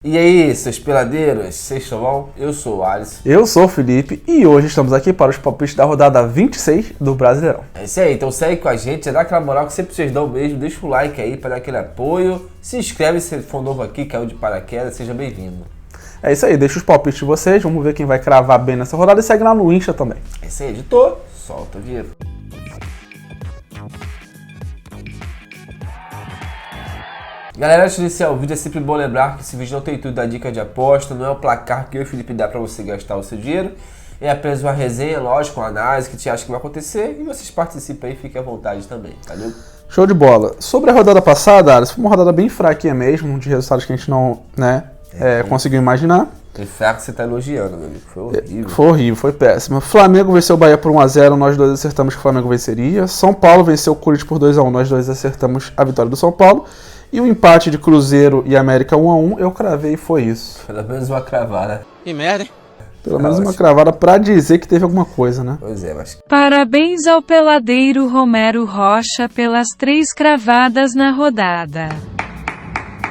E aí, seus peladeiros, vocês estão bom? Eu sou o Alisson. Eu sou o Felipe e hoje estamos aqui para os palpites da rodada 26 do Brasileirão. É isso aí, então segue com a gente, dá aquela moral que sempre vocês dão mesmo, deixa o like aí para dar aquele apoio, se inscreve se for novo aqui, caiu de paraquedas, seja bem-vindo. É isso aí, deixa os palpites de vocês, vamos ver quem vai cravar bem nessa rodada e segue lá no Insta também. É isso aí, editor, solta o vinheta. Galera, antes de iniciar o vídeo, é sempre bom lembrar que esse vídeo não tem tudo da dica de aposta, não é o placar que eu e o Felipe dá pra você gastar o seu dinheiro. É apenas uma resenha, lógico, uma análise que te acha que vai acontecer e vocês participem aí, fiquem à vontade também, valeu? Show de bola. Sobre a rodada passada, Alisson, foi uma rodada bem fraquinha mesmo, de resultados que a gente não conseguiu imaginar. Foi fraco que você tá elogiando, meu amigo, foi horrível. Foi horrível, foi péssimo. Flamengo venceu o Bahia por 1-0, nós dois acertamos que o Flamengo venceria. São Paulo venceu o Corinthians por 2-1, nós dois acertamos a vitória do São Paulo. E o empate de Cruzeiro e América 1-1, eu cravei e foi isso. Pelo menos uma cravada. Que merda, hein? Pelo menos uma cravada pra dizer que teve alguma coisa, né? Pois é, mas... Parabéns ao peladeiro Romero Rocha pelas 3 cravadas na rodada.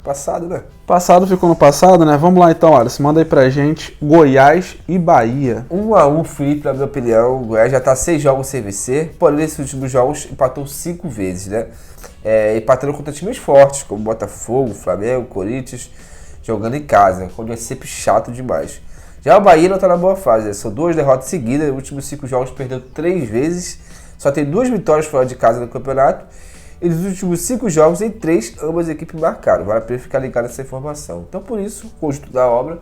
Passado, né? Passado ficou no passado, né? Vamos lá então, Alisson. Manda aí pra gente Goiás e Bahia. 1-1, Felipe, na minha opinião. O Goiás já tá 6 jogos sem vencer. Porém, nesses últimos jogos empatou 5 vezes, né? Empatando contra times fortes, como Botafogo, Flamengo, Corinthians, jogando em casa, onde é sempre chato demais. Já o Bahia não tá na boa fase, né? São 2 derrotas seguidas, nos últimos 5 jogos perdeu 3 vezes, só tem 2 vitórias fora de casa no campeonato, e nos últimos 5 jogos, em 3, ambas as equipes marcaram. Vale a pena ficar ligado nessa informação. Então, por isso, conjunto da obra,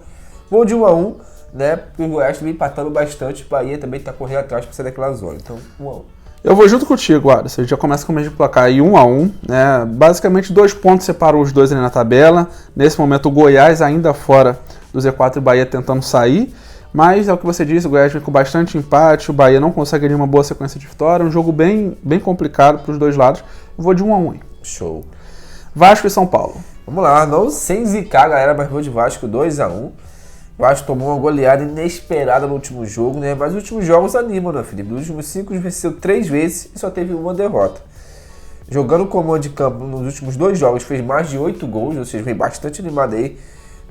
vou de 1-1, né? Porque o Goiás também empatando bastante, o Bahia também tá correndo atrás para sair daquela zona. Então, 1-1. Eu vou junto contigo, Alisson. A gente já começa com o mesmo placar aí, 1-1, né? Basicamente 2 pontos separam os dois ali na tabela. Nesse momento o Goiás ainda fora do Z4 e o Bahia tentando sair. Mas é o que você disse, o Goiás vem com bastante empate, o Bahia não consegue uma boa sequência de vitória. Um jogo bem complicado para os dois lados. Eu vou de 1-1 aí. Show. Vasco e São Paulo. Vamos lá, não sem zicar, galera, mas vou de Vasco 2-1. O Vasco tomou uma goleada inesperada no último jogo, né? Mas os últimos jogos animam, né, Felipe? Nos últimos 5 venceu 3 vezes e só teve uma derrota. Jogando o comando de campo nos últimos 2 jogos, fez mais de 8 gols, ou seja, vem bastante animado aí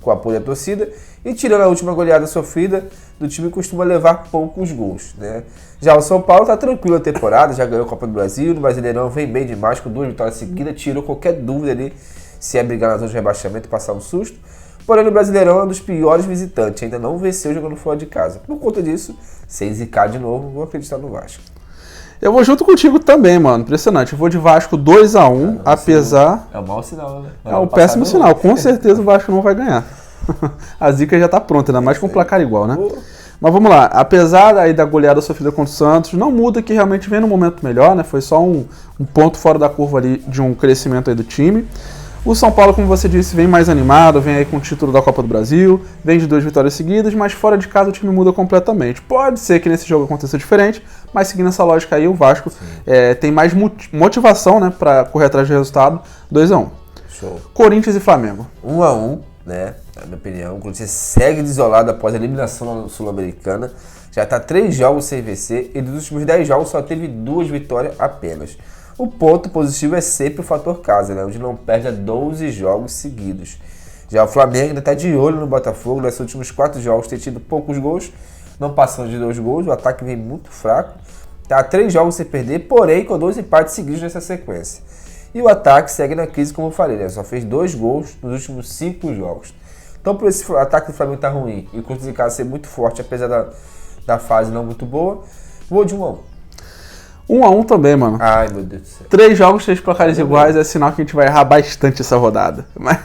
com o apoio da torcida. E tirando a última goleada sofrida, do time costuma levar poucos gols, né? Já o São Paulo tá tranquilo a temporada, já ganhou a Copa do Brasil, no Brasileirão vem bem demais, com 2 vitórias seguidas, tirou qualquer dúvida ali se é brigar na zona de rebaixamento e passar um susto. Porém, no Brasileirão é um dos piores visitantes, ainda não venceu jogando fora de casa. Por conta disso, sem zicar de novo, vou acreditar no Vasco. Eu vou junto contigo também, mano. Impressionante. Eu vou de Vasco 2-1, apesar... É um mau sinal, né? É um péssimo sinal. Com certeza o Vasco não vai ganhar. A zica já tá pronta, ainda mais com um placar igual, né? Mas vamos lá. Apesar aí da goleada sofrida contra o Santos, não muda que realmente vem no momento melhor, né? Foi só um ponto fora da curva ali de um crescimento aí do time. O São Paulo, como você disse, vem mais animado, vem aí com o título da Copa do Brasil, vem de 2 vitórias seguidas, mas fora de casa o time muda completamente. Pode ser que nesse jogo aconteça diferente, mas seguindo essa lógica aí, o Vasco tem mais motivação, né, para correr atrás do resultado. 2-1. Show. Corinthians e Flamengo. 1-1, né? Na minha opinião, o Corinthians segue desolado após a eliminação na Sul-Americana. Já está 3 jogos sem vencer e dos últimos 10 jogos só teve 2 vitórias apenas. O ponto positivo é sempre o fator casa, né? Onde não perde a 12 jogos seguidos. Já o Flamengo ainda está de olho no Botafogo. Nesses últimos 4 jogos tem tido poucos gols, não passando de 2 gols. O ataque vem muito fraco. Está 3 jogos sem perder, porém com 2 empates seguidos nessa sequência. E o ataque segue na crise, como eu falei, né? Só fez 2 gols nos últimos 5 jogos. Então, por esse ataque do Flamengo tá ruim e o Corinthians em casa ser muito forte, apesar da fase não muito boa, vou de 1-1. 1-1 também, mano. Ai, meu Deus do céu. 3 jogos, 3 placares iguais, é sinal que a gente vai errar bastante essa rodada. Mas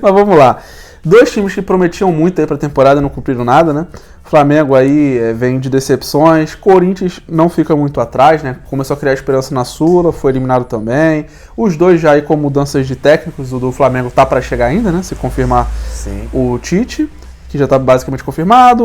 vamos lá. 2 times que prometiam muito aí pra temporada e não cumpriram nada, né? Flamengo aí vem de decepções. Corinthians não fica muito atrás, né? Começou a criar esperança na Sula, foi eliminado também. Os dois já aí com mudanças de técnicos. O do Flamengo tá pra chegar ainda, né? Se confirmar o Tite, que já tá basicamente confirmado.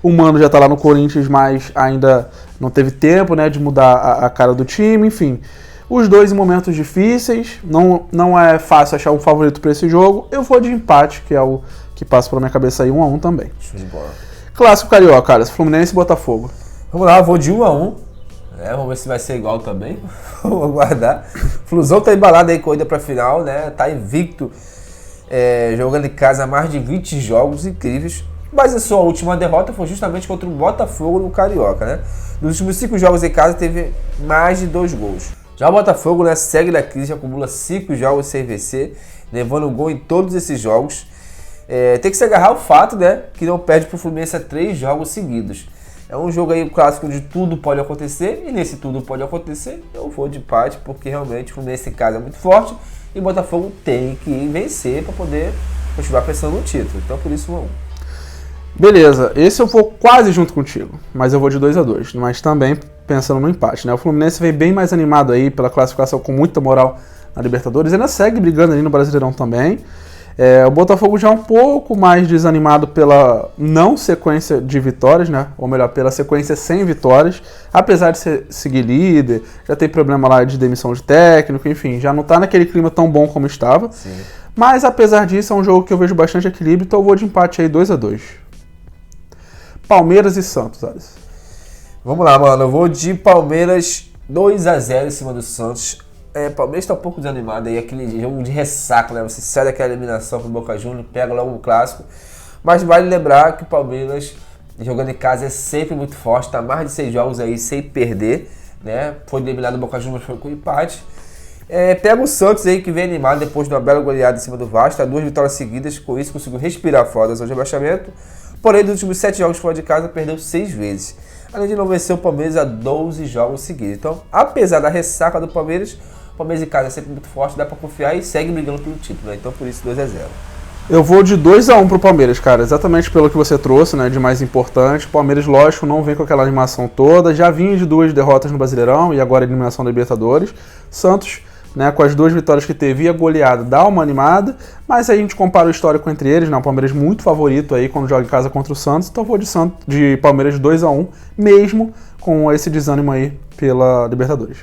O Mano já tá lá no Corinthians, mas ainda não teve tempo, né, de mudar a cara do time, enfim. Os dois em momentos difíceis, não é fácil achar um favorito para esse jogo. Eu vou de empate, que é o que passa pela minha cabeça aí, 1-1 também. Show de bola. Clássico carioca, cara, Fluminense e Botafogo. Vamos lá, vou de 1-1. Vamos ver se vai ser igual também. Vamos aguardar. Flusão tá embalado aí, corrida pra final, né? Tá invicto jogando em casa mais de 20 jogos incríveis, mas a sua última derrota foi justamente contra o Botafogo no Carioca, né? Nos últimos 5 jogos em casa teve mais de 2 gols. Já o Botafogo, né, segue na crise, acumula 5 jogos sem vencer, levando gol em todos esses jogos. Tem que se agarrar ao fato, né, que não perde para o Fluminense a 3 jogos seguidos. É um jogo aí clássico onde tudo pode acontecer, e nesse tudo pode acontecer, eu vou de empate, porque realmente o Fluminense em casa é muito forte, e o Botafogo tem que vencer para poder continuar pensando no título. Então por isso 1-1. Beleza, esse eu vou quase junto contigo, mas eu vou de 2-2, mas também pensando no empate, né? O Fluminense vem bem mais animado aí pela classificação, com muita moral na Libertadores, ainda segue brigando ali no Brasileirão também. O Botafogo já é um pouco mais desanimado pela não sequência de vitórias, né? Ou melhor, pela sequência sem vitórias, apesar de seguir líder, já tem problema lá de demissão de técnico, enfim, já não tá naquele clima tão bom como estava. Sim. Mas apesar disso, é um jogo que eu vejo bastante equilíbrio, então eu vou de empate aí 2-2. Palmeiras e Santos, Alisson. Vamos lá, mano. Eu vou de Palmeiras 2-0 em cima do Santos. Palmeiras tá um pouco desanimado aí, aquele jogo de ressaca, né? Você sai daquela eliminação pro Boca Juniors, pega logo o clássico. Mas vale lembrar que o Palmeiras, jogando em casa, é sempre muito forte. Tá mais de 6 jogos aí sem perder, né? Foi eliminado do Boca Juniors, foi com empate. Pega o Santos aí, que vem animado depois de uma bela goleada em cima do Vasco. Tá 2 vitórias seguidas, com isso conseguiu respirar fora da zona de rebaixamento. Porém, dos últimos 7 jogos fora de casa, perdeu 6 vezes. Além de não vencer o Palmeiras a 12 jogos seguidos. Então, apesar da ressaca do Palmeiras, o Palmeiras em casa é sempre muito forte, dá pra confiar e segue brigando pelo título, né? Então, por isso, 2-0. Eu vou de 2-1 pro Palmeiras, cara. Exatamente pelo que você trouxe, né? De mais importante. O Palmeiras, lógico, não vem com aquela animação toda. Já vinha de 2 derrotas no Brasileirão e agora a eliminação da Libertadores. Santos, né, com as 2 vitórias que teve e a goleada, dá uma animada, mas aí a gente compara o histórico entre eles, né, o Palmeiras muito favorito aí quando joga em casa contra o Santos, então eu vou de Palmeiras 2-1, mesmo com esse desânimo aí pela Libertadores.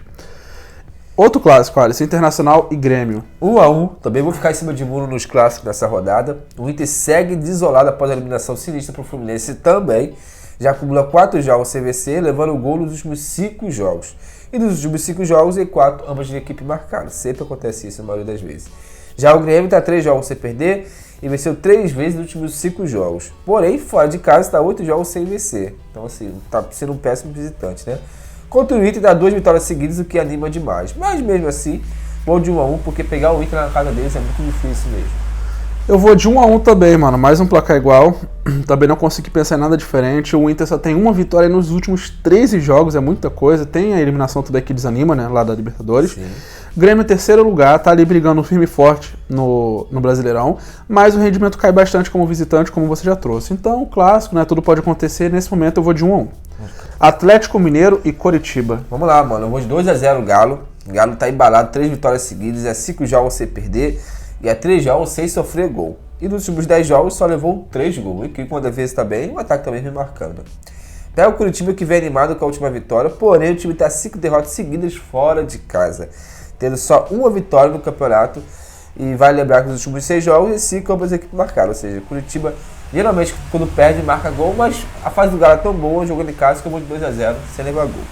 Outro clássico, Alisson, Internacional e Grêmio. 1-1, também vou ficar em cima de muro nos clássicos dessa rodada. O Inter segue desolado após a eliminação sinistra para o Fluminense também, já acumula 4 jogos sem vencer, levando o gol nos últimos 5 jogos. E nos últimos 5 jogos, em 4, ambas de equipe marcaram. Sempre acontece isso na maioria das vezes. Já o Grêmio está 3 jogos sem perder e venceu 3 vezes nos últimos 5 jogos. Porém, fora de casa está 8 jogos sem vencer. Então, assim, está sendo um péssimo visitante, né? Contra o Inter, dá 2 vitórias seguidas, o que anima demais. Mas mesmo assim, vou de 1-1, porque pegar o Inter na casa deles é muito difícil mesmo. Eu vou de 1-1 também, mano. Mais um placar igual. Também não consegui pensar em nada diferente. O Inter só tem uma vitória nos últimos 13 jogos, é muita coisa. Tem a eliminação toda que desanima, né? Lá da Libertadores. Sim. Grêmio, terceiro lugar, tá ali brigando firme e forte no Brasileirão. Mas o rendimento cai bastante como visitante, como você já trouxe. Então, clássico, né? Tudo pode acontecer. Nesse momento eu vou de 1-1. Atlético Mineiro e Coritiba. Vamos lá, mano. Eu vou de 2-0 Galo. O Galo tá embalado, 3 vitórias seguidas, é 5 jogos sem perder. E é 3 jogos sem sofrer gol. E nos últimos 10 jogos só levou 3 gols. E que quando a defesa está bem, o ataque também vem marcando. Pega o Curitiba, que vem animado com a última vitória. Porém, o time está 5 derrotas seguidas fora de casa, tendo só uma vitória no campeonato. E vale lembrar que nos últimos 6 jogos, e 5 ambas as equipes marcaram. Ou seja, Curitiba geralmente quando perde marca gol. Mas a fase do Galo é tão boa, jogando em casa, que eu vou de 2-0 sem levar gol.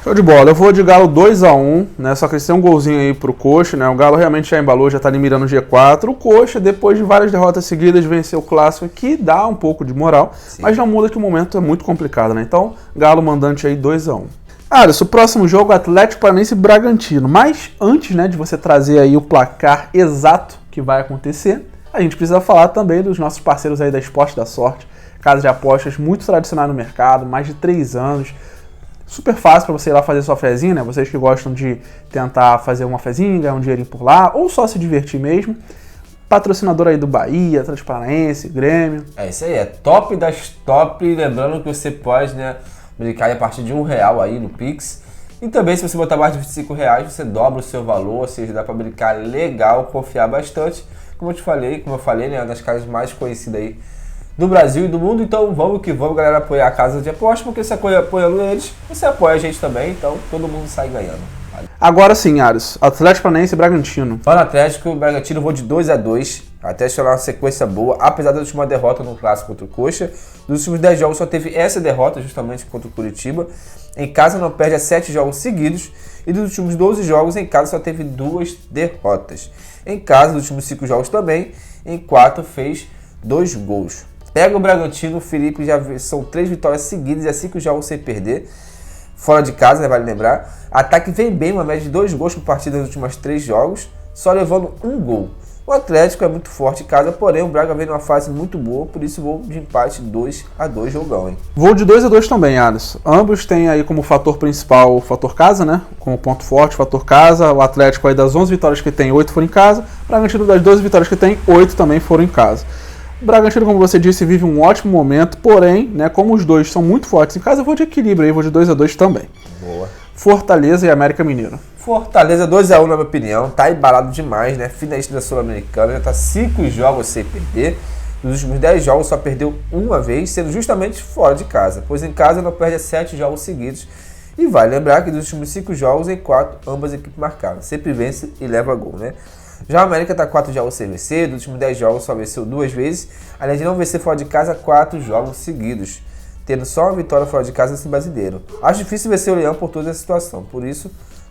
Show de bola, eu vou de Galo 2-1, né? Só que eles têm um golzinho aí pro Coxa, né? O Galo realmente já embalou, já tá ali mirando o G4. O Coxa, depois de várias derrotas seguidas, venceu o clássico, que dá um pouco de moral. Sim. Mas não muda que o momento é muito complicado, né? Então, Galo mandante aí 2-1. Alisson, o próximo jogo é Atlético Paranaense e Bragantino. Mas antes, né, de você trazer aí o placar exato que vai acontecer, a gente precisa falar também dos nossos parceiros aí da Esporte da Sorte, casa de apostas muito tradicional no mercado, mais de 3 anos. Super fácil para você ir lá fazer sua fezinha, né? Vocês que gostam de tentar fazer uma fezinha, ganhar um dinheirinho por lá, ou só se divertir mesmo. Patrocinador aí do Bahia, Atlético Paranaense, Grêmio. É isso aí, é top das top. Lembrando que você pode, né, brincar a partir de R$1 aí no Pix. E também, se você botar mais de R$25, você dobra o seu valor, ou seja, dá para brincar legal, confiar bastante. Como eu falei, né, uma das casas mais conhecidas aí do Brasil e do mundo. Então vamos que vamos, galera, apoiar a casa de aposta, porque você apoiando eles, você apoia a gente também, então todo mundo sai ganhando. Vale. Agora sim, Ares, Atlético Paranaense e Bragantino. Lá no Atlético, o Bragantino vou de 2-2. Até chorar uma sequência boa, apesar da última derrota no clássico contra o Coxa. Dos últimos 10 jogos só teve essa derrota, justamente contra o Curitiba. Em casa não perde a 7 jogos seguidos. E dos últimos 12 jogos em casa só teve 2 derrotas. Em casa, dos últimos 5 jogos também, em 4 fez 2 gols. Pega o Bragantino, o Felipe já são 3 vitórias seguidas e 5 jogos sem perder. Fora de casa, né, vale lembrar. Ataque vem bem, uma média de 2 gols por partida nos últimos 3 jogos, só levando 1 gol. O Atlético é muito forte em casa, porém o Braga vem numa fase muito boa, por isso vou de empate 2-2 jogão, hein? Vou de 2-2 também, Alisson. Ambos têm aí como fator principal o fator casa, né? Como ponto forte, fator casa. O Atlético aí das 11 vitórias que tem, 8 foram em casa. O Bragantino das 12 vitórias que tem, 8 também foram em casa. O Bragantino, como você disse, vive um ótimo momento, porém, né, como os dois são muito fortes em casa, eu vou de equilíbrio aí, vou de 2-2 também. Boa. Fortaleza e América Mineiro. Fortaleza 2-1 na minha opinião, tá embalado demais, né? Finalista da Sul-Americana, já tá 5 jogos sem perder. Nos últimos 10 jogos só perdeu uma vez, sendo justamente fora de casa, pois em casa não perde 7 jogos seguidos. E vale lembrar que dos últimos 5 jogos, em 4, ambas equipes marcaram. Sempre vence e leva gol, né? Já a América tá 4 jogos sem vencer, dos últimos 10 jogos só venceu 2 vezes, além de não vencer fora de casa 4 jogos seguidos, tendo só uma vitória fora de casa nesse brasileiro. Acho difícil vencer o Leão por toda a situação, por isso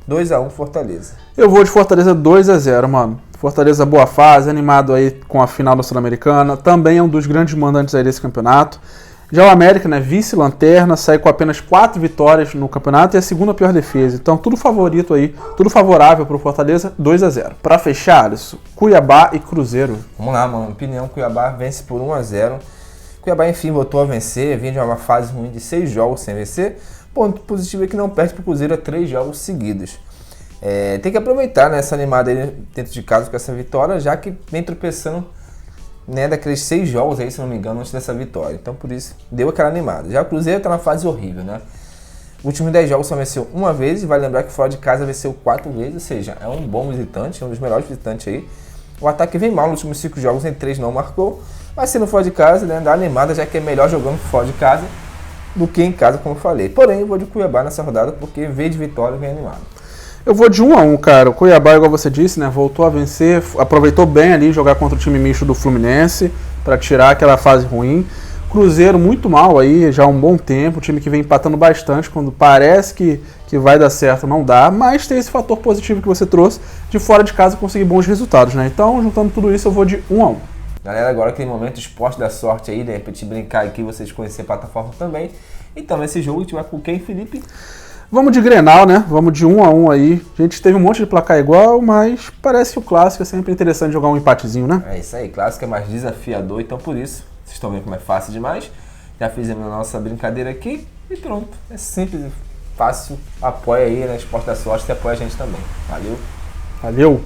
2-1 Fortaleza. Eu vou de Fortaleza 2-0, mano. Fortaleza boa fase, animado aí com a final da Sul-Americana, também é um dos grandes mandantes aí desse campeonato. Já o América, né, vice-lanterna, sai com apenas 4 vitórias no campeonato e a segunda pior defesa. Então tudo favorito aí, tudo favorável pro Fortaleza, 2-0. Pra fechar, Alisson, Cuiabá e Cruzeiro. Vamos lá, mano. Opinião, Cuiabá vence por 1-0. Cuiabá, enfim, voltou a vencer, vinha de uma fase ruim de 6 jogos sem vencer. Ponto positivo é que não perde pro Cruzeiro a 3 jogos seguidos. Tem que aproveitar, né, essa animada aí dentro de casa com essa vitória, já que vem tropeçando, né, daqueles 6 jogos aí, se não me engano, antes dessa vitória. Então, por isso, deu aquela animada. Já o Cruzeiro tá na fase horrível, né? Os últimos 10 jogos só venceu uma vez, e vale lembrar que fora de casa venceu 4 vezes, ou seja, é um bom visitante, é um dos melhores visitantes aí. O ataque vem mal nos últimos 5 jogos, em 3 não marcou, mas sendo fora de casa, né, dá animada, já que é melhor jogando fora de casa do que em casa, como eu falei. Porém, eu vou de Cuiabá nessa rodada, porque veio de vitória e vem animado. Eu vou de 1-1, cara. O Cuiabá, igual você disse, né, voltou a vencer, aproveitou bem ali jogar contra o time misto do Fluminense para tirar aquela fase ruim. Cruzeiro muito mal aí, já há um bom tempo, o time que vem empatando bastante, quando parece que vai dar certo, não dá, mas tem esse fator positivo que você trouxe, de fora de casa conseguir bons resultados, né? Então, juntando tudo isso, eu vou de 1-1. Galera, agora aquele momento esporte da sorte aí, né, pra te brincar aqui, vocês conhecerem a plataforma também. Então, nesse jogo, a gente vai com quem, Felipe? Vamos de Grenal, né? Vamos de 1-1 aí. A gente teve um monte de placar igual, mas parece que o clássico é sempre interessante jogar um empatezinho, né? É isso aí, clássico é mais desafiador, então por isso, vocês estão vendo como é fácil demais. Já fizemos a nossa brincadeira aqui e pronto. É simples, fácil. Apoia aí, né? Esporte da Sorte, você apoia a gente também. Valeu! Valeu!